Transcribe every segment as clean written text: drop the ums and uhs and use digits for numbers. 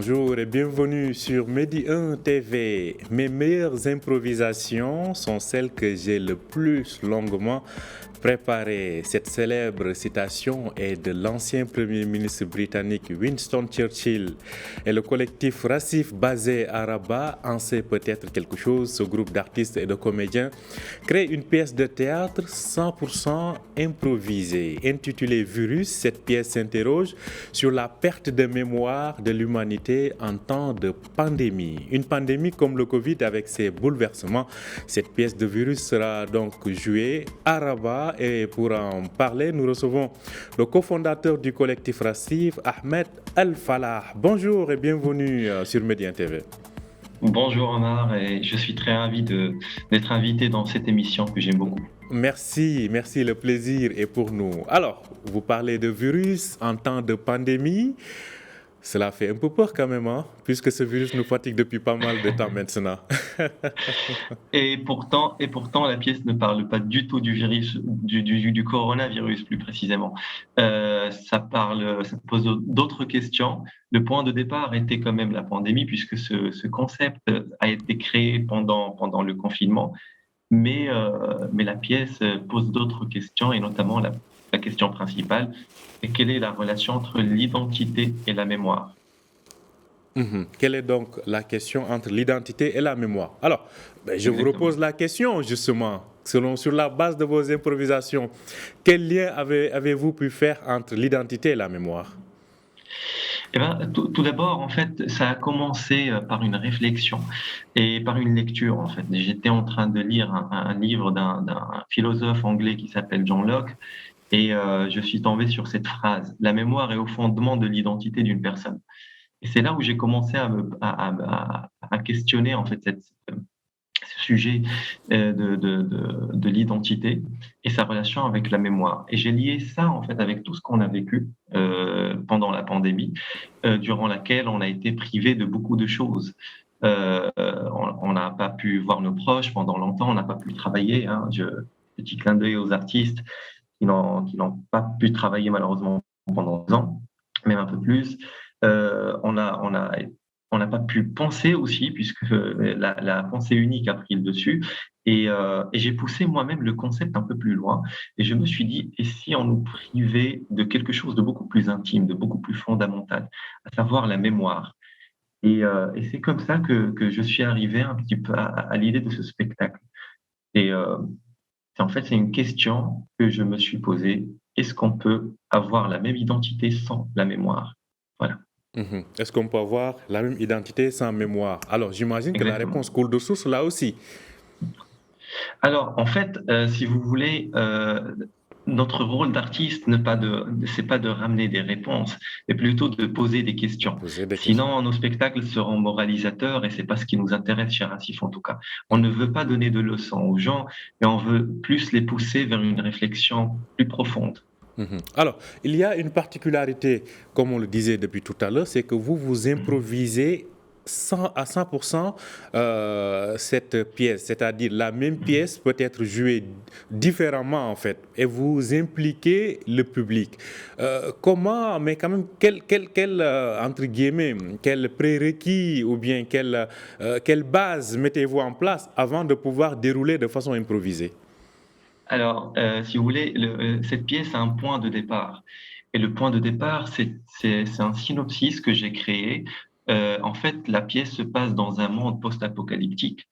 bonjour et bienvenue sur Medi 1 TV. Mes meilleures improvisations sont celles que j'ai le plus longuement préparées. Cette célèbre citation est de l'ancien Premier ministre britannique Winston Churchill. Et le collectif Racif basé à Rabat en sait peut-être quelque chose. Ce groupe d'artistes et de comédiens crée une pièce de théâtre 100% improvisée. Intitulée Virus, cette pièce s'interroge sur la perte de mémoire de l'humanité en temps de pandémie. Une pandémie comme le Covid avec ses bouleversements. Cette pièce de Virus sera donc jouée à Rabat et pour en parler, nous recevons le cofondateur du collectif Racif, Ahmed Al-Falah. Bonjour et bienvenue sur Medi 1 TV. Bonjour Omar, et je suis très ravi d'être invité dans cette émission que j'aime beaucoup. Merci, le plaisir est pour nous. Alors, vous parlez de virus en temps de pandémie. Cela fait un peu peur quand même, puisque ce virus nous fatigue depuis pas mal de temps maintenant. Et pourtant, la pièce ne parle pas du tout du virus, du coronavirus plus précisément. Ça pose d'autres questions. Le point de départ était quand même la pandémie, puisque ce concept a été créé pendant le confinement. Mais la pièce pose d'autres questions, et notamment la question principale, c'est quelle est la relation entre l'identité et la mémoire? Quelle est donc la question entre l'identité et la mémoire? Alors, je vous Exactement. repose la question justement, sur la base de vos improvisations. Quel lien avez-vous pu faire entre l'identité et la mémoire? Eh ben, tout d'abord, en fait, ça a commencé par une réflexion et par une lecture, en fait. J'étais en train de lire un livre d'un philosophe anglais qui s'appelle John Locke, et je suis tombé sur cette phrase: «La mémoire est au fondement de l'identité d'une personne». Et c'est là où j'ai commencé à questionner, en fait, ce sujet de l'identité et sa relation avec la mémoire. Et j'ai lié ça, en fait, avec tout ce qu'on a vécu pendant la pandémie, durant laquelle on a été privé de beaucoup de choses. On n'a pas pu voir nos proches pendant longtemps, on n'a pas pu travailler, hein. Petit clin d'œil aux artistes qui n'ont pas pu travailler malheureusement pendant 2 ans, même un peu plus. On n'a pas pu penser aussi, puisque la pensée unique a pris le dessus, et j'ai poussé moi-même le concept un peu plus loin, et je me suis dit: «Et si on nous privait de quelque chose de beaucoup plus intime, de beaucoup plus fondamental, à savoir la mémoire?» Et c'est comme ça que je suis arrivé un petit peu à l'idée de ce spectacle. Et c'est une question que je me suis posée: «Est-ce qu'on peut avoir la même identité sans la mémoire?» Voilà, Est-ce qu'on peut avoir la même identité sans mémoire? Alors, j'imagine que la exactement. réponse coule de source là aussi. Alors, en fait, si vous voulez, notre rôle d'artiste n'est pas de c'est pas de ramener des réponses, mais plutôt de poser des questions. Poser des questions. Sinon, nos spectacles seront moralisateurs, et c'est pas ce qui nous intéresse chez Racif, en tout cas. On ne veut pas donner de leçons aux gens, mais on veut plus les pousser vers une réflexion plus profonde. Alors, il y a une particularité, comme on le disait depuis tout à l'heure, c'est que vous improvisez à 100% cette pièce, c'est-à-dire la même pièce peut être jouée différemment en fait, et vous impliquez le public. Comment, mais quand même, entre guillemets, quel prérequis ou bien quelle base mettez-vous en place avant de pouvoir dérouler de façon improvisée? Alors, si vous voulez, cette pièce a un point de départ, et le point de départ, c'est un synopsis que j'ai créé. En fait, la pièce se passe dans un monde post-apocalyptique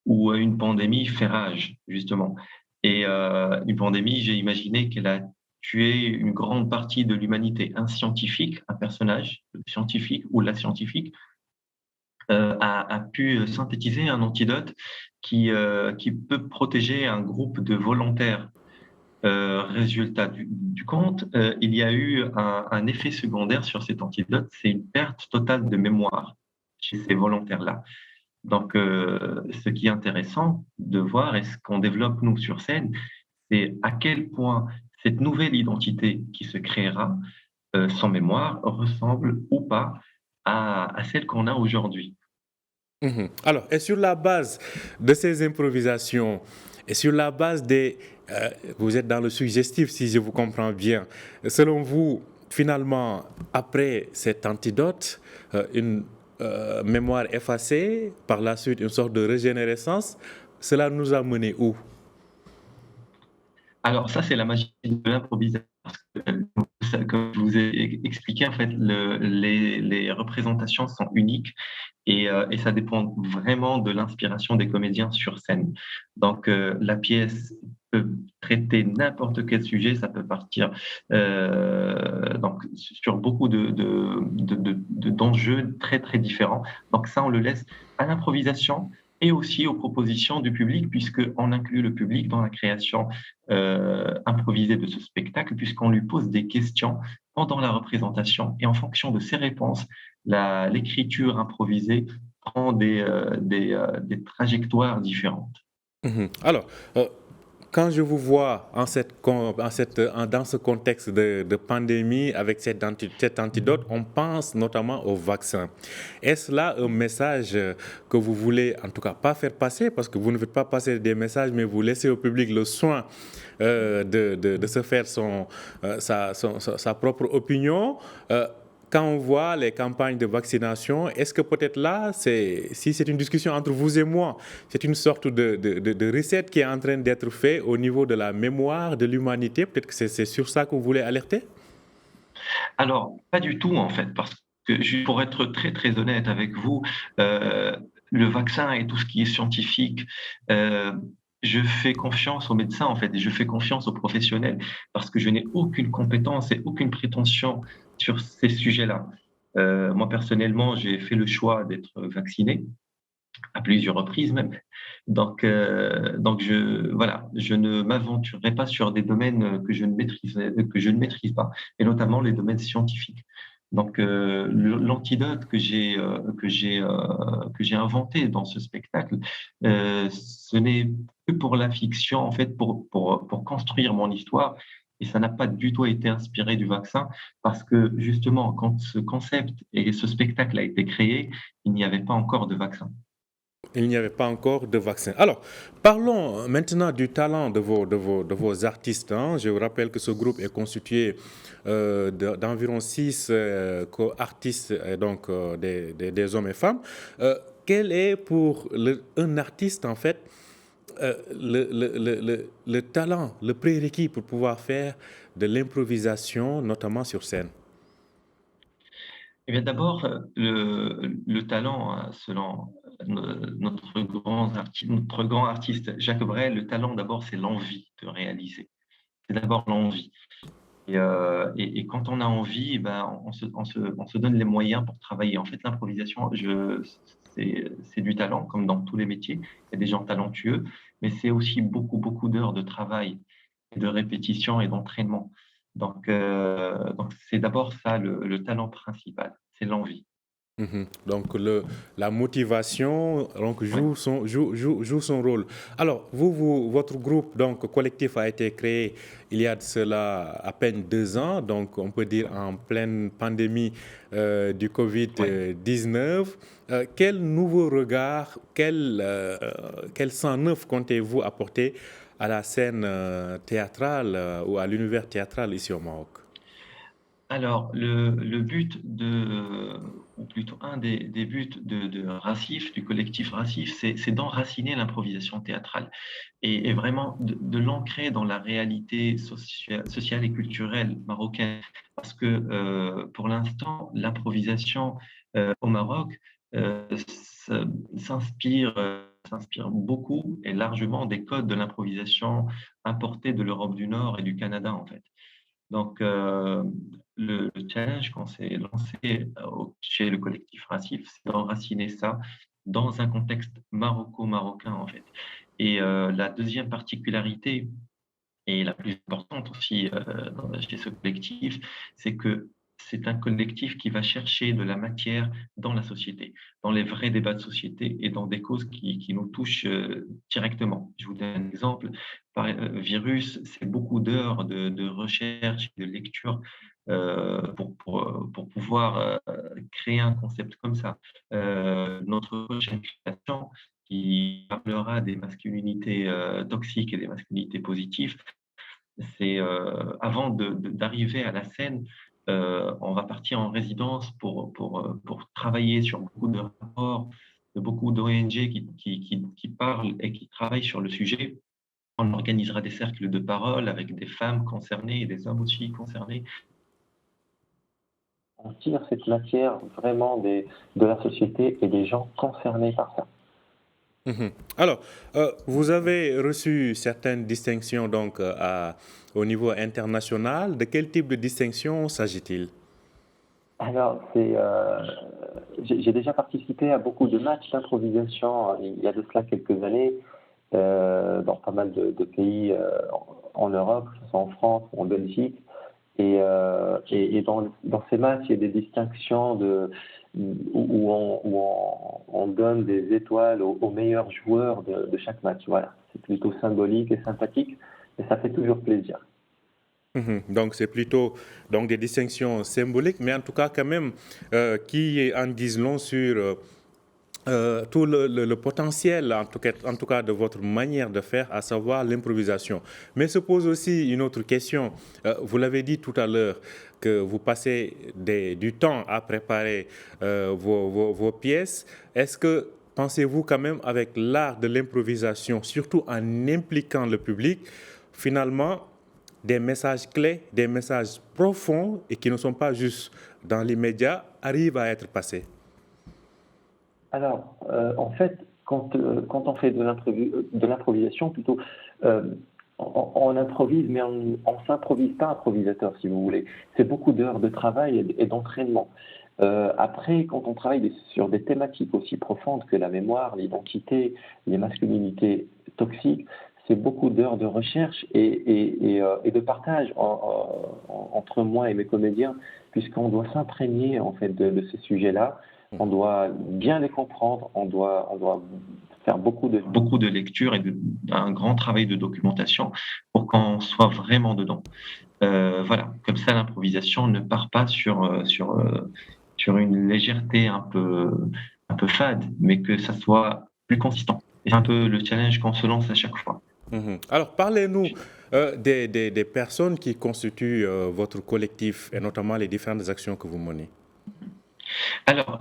où une pandémie fait rage, justement. Et une pandémie, j'ai imaginé qu'elle a tué une grande partie de l'humanité. Un scientifique, un personnage scientifique ou la scientifique, a pu synthétiser un antidote qui peut protéger un groupe de volontaires. Résultat du compte, il y a eu un effet secondaire sur cet antidote, c'est une perte totale de mémoire chez ces volontaires-là. Donc, ce qui est intéressant de voir, et ce qu'on développe nous sur scène, c'est à quel point cette nouvelle identité qui se créera, sans mémoire, ressemble ou pas à celle qu'on a aujourd'hui. Alors, et sur la base de ces improvisations, et sur la base vous êtes dans le suggestif si je vous comprends bien, selon vous, finalement, après cet antidote, une mémoire effacée, par la suite une sorte de régénérescence. Cela nous a mené où? Alors ça, c'est la magie de l'improvisation. Parce que, comme je vous ai expliqué, en fait, les représentations sont uniques et ça dépend vraiment de l'inspiration des comédiens sur scène. Donc, la pièce peut traiter n'importe quel sujet, ça peut partir donc sur beaucoup d'enjeux très très différents. Donc ça, on le laisse à l'improvisation et aussi aux propositions du public, puisqu'on inclut le public dans la création improvisée de ce spectacle, puisqu'on lui pose des questions pendant la représentation et en fonction de ses réponses, l'écriture improvisée prend des trajectoires différentes. Mhm. Alors, quand je vous vois dans ce contexte de pandémie avec cet antidote, on pense notamment au vaccin. Est-ce là un message que vous voulez en tout cas pas faire passer, parce que vous ne faites pas passer des messages, mais vous laissez au public le soin de se faire sa propre opinion? Quand on voit les campagnes de vaccination, est-ce que peut-être là, si c'est une discussion entre vous et moi, c'est une sorte de recette qui est en train d'être faite au niveau de la mémoire de l'humanité? Peut-être que c'est sur ça que vous voulez alerter? Alors, pas du tout en fait, parce que pour être très très honnête avec vous, euh, le vaccin et tout ce qui est scientifique, euh, je fais confiance aux médecins en fait, et je fais confiance aux professionnels parce que je n'ai aucune compétence et aucune prétention sur ces sujets-là. Moi personnellement, j'ai fait le choix d'être vacciné à plusieurs reprises même. Donc voilà, je ne m'aventurerai pas sur des domaines que je ne maîtrise pas, et notamment les domaines scientifiques. Donc, l'antidote que j'ai inventé dans ce spectacle, ce n'est que pour la fiction, en fait, pour construire mon histoire. Et ça n'a pas du tout été inspiré du vaccin, parce que justement, quand ce concept et ce spectacle a été créé, il n'y avait pas encore de vaccin. Il n'y avait pas encore de vaccin. Alors, parlons maintenant du talent de vos artistes, hein. Je vous rappelle que ce groupe est constitué d'environ 6 artistes, donc des hommes et femmes. Quel est pour un artiste, en fait, le talent, le prérequis pour pouvoir faire de l'improvisation, notamment sur scène? Eh bien, d'abord, le talent, selon notre grand artiste Jacques Brel, le talent, d'abord, c'est l'envie de réaliser. C'est d'abord l'envie. Et quand on a envie, eh ben, on se donne les moyens pour travailler. En fait, l'improvisation, c'est du talent, comme dans tous les métiers. Il y a des gens talentueux, mais c'est aussi beaucoup, beaucoup d'heures de travail, de répétition et d'entraînement. Donc c'est d'abord ça le talent principal, c'est l'envie. Mhm. Donc la motivation donc, Ouais. joue son rôle. Alors, votre groupe, donc collectif, a été créé il y a de cela à peine 2 ans, donc on peut dire en pleine pandémie du Ouais. Covid-19. Quel nouveau regard, quel sang neuf comptez-vous apporter à la scène théâtrale ou à l'univers théâtral ici au Maroc? Alors, le but ou plutôt un des buts de Racif, du collectif Racif, c'est d'enraciner l'improvisation théâtrale et vraiment de l'ancrer dans la réalité sociale et culturelle marocaine. Parce que pour l'instant, l'improvisation au Maroc s'inspire beaucoup et largement des codes de l'improvisation importés de l'Europe du Nord et du Canada, en fait. Donc, le challenge qu'on s'est lancé chez le collectif Racif, c'est d'enraciner ça dans un contexte marocain, en fait. Et la deuxième particularité, et la plus importante aussi chez ce collectif, c'est que c'est un collectif qui va chercher de la matière dans la société, dans les vrais débats de société et dans des causes qui nous touchent directement. Je vous donne un exemple. Virus, c'est beaucoup d'heures de recherche, de lecture pour pouvoir créer un concept comme ça. Notre prochaine création qui parlera des masculinités toxiques et des masculinités positives, c'est avant d'arriver à la scène, on va partir en résidence pour travailler sur beaucoup de rapports, de beaucoup d'ONG qui parlent et qui travaillent sur le sujet. On organisera des cercles de parole avec des femmes concernées et des hommes aussi concernés. On tire cette matière vraiment de la société et des gens concernés par ça. Mhm. Alors, vous avez reçu certaines distinctions donc, au niveau international. De quel type de distinction s'agit-il? Alors, j'ai déjà participé à beaucoup de matchs d'improvisation il y a de cela quelques années, dans pas mal de pays en Europe, que ce soit en France ou en Belgique. Et dans ces matchs, il y a des distinctions où on donne des étoiles aux meilleurs joueurs de chaque match. Voilà, c'est plutôt symbolique et sympathique, et ça fait toujours plaisir. Mhm. Donc, c'est plutôt donc, des distinctions symboliques, mais en tout cas, quand même, qui en disent long sur tout le potentiel, en tout cas, de votre manière de faire, à savoir l'improvisation. Mais se pose aussi une autre question. Vous l'avez dit tout à l'heure, que vous passez du temps à préparer vos pièces. Est-ce que, pensez-vous quand même, avec l'art de l'improvisation, surtout en impliquant le public, finalement, des messages clés, des messages profonds et qui ne sont pas juste dans l'immédiat, arrivent à être passés? Alors, en fait, quand on fait de l'improvisation, plutôt, on improvise, mais on ne s'improvise pas improvisateur, si vous voulez. C'est beaucoup d'heures de travail et d'entraînement. Après, quand on travaille sur des thématiques aussi profondes que la mémoire, l'identité, les masculinités toxiques, c'est beaucoup d'heures de recherche et de partage entre moi et mes comédiens, puisqu'on doit s'imprégner en fait de ces sujets-là. On doit bien les comprendre, on doit faire beaucoup de lectures et un grand travail de documentation pour qu'on soit vraiment dedans. Voilà, comme ça l'improvisation ne part pas sur une légèreté un peu fade, mais que ça soit plus consistant. C'est un peu le challenge qu'on se lance à chaque fois. Mhm. Alors, parlez-nous des personnes qui constituent votre collectif et notamment les différentes actions que vous menez. Alors,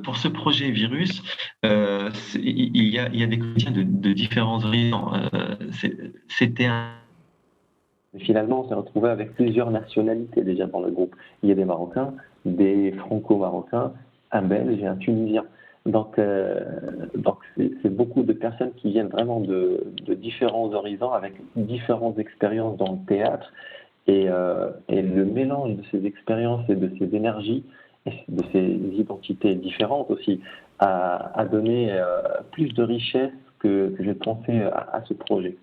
pour ce projet Virus, il y a des comédiens de différents horizons. C'était un... Finalement, on s'est retrouvé avec plusieurs nationalités déjà dans le groupe. Il y a des Marocains, des Franco-Marocains, un Belge et un Tunisien. Donc c'est beaucoup de personnes qui viennent vraiment de différents horizons avec différentes expériences dans le théâtre. Et le mélange de ces expériences et de ces énergies, et de ces identités différentes aussi, a donné plus de richesse que je pensais à ce projet.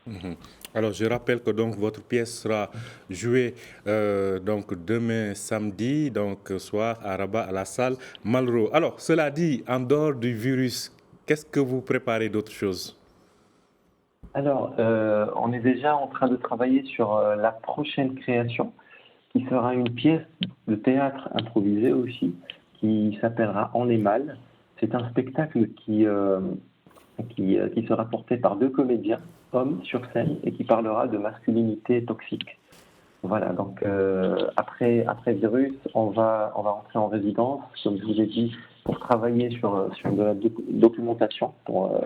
Mhm. Alors, je rappelle que donc votre pièce sera jouée donc demain samedi, donc soir à Rabat à la salle Malraux. Alors, cela dit, en dehors du Virus, qu'est-ce que vous préparez d'autres choses? Alors, on est déjà en train de travailler sur la prochaine création, qui sera une pièce de théâtre improvisée aussi, qui s'appellera En est mal. C'est un spectacle qui sera porté par deux comédiens, hommes sur scène, et qui parlera de masculinité toxique. Voilà, donc après Virus, on va rentrer en résidence, comme je vous ai dit, pour travailler sur de la documentation, pour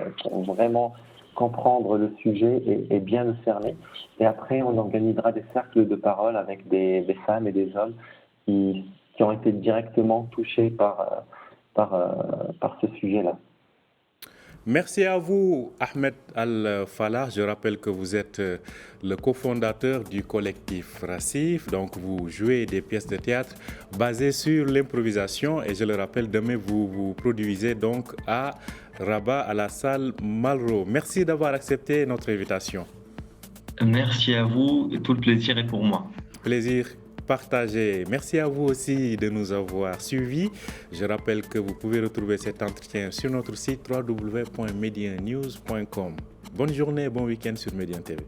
vraiment comprendre le sujet et bien le cerner. Et après, on organisera des cercles de parole avec des femmes et des hommes qui ont été directement touchés par ce sujet-là. Merci à vous, Ahmed Al-Falah. Je rappelle que vous êtes le cofondateur du collectif Racif. Donc, vous jouez des pièces de théâtre basées sur l'improvisation. Et je le rappelle, demain, vous produisez donc à Rabat, à la salle Malraux. Merci d'avoir accepté notre invitation. Merci à vous. Tout le plaisir est pour moi. Plaisir partagé. Merci à vous aussi de nous avoir suivis. Je rappelle que vous pouvez retrouver cet entretien sur notre site www.mediennews.com. Bonne journée, bon week-end sur Médien TV.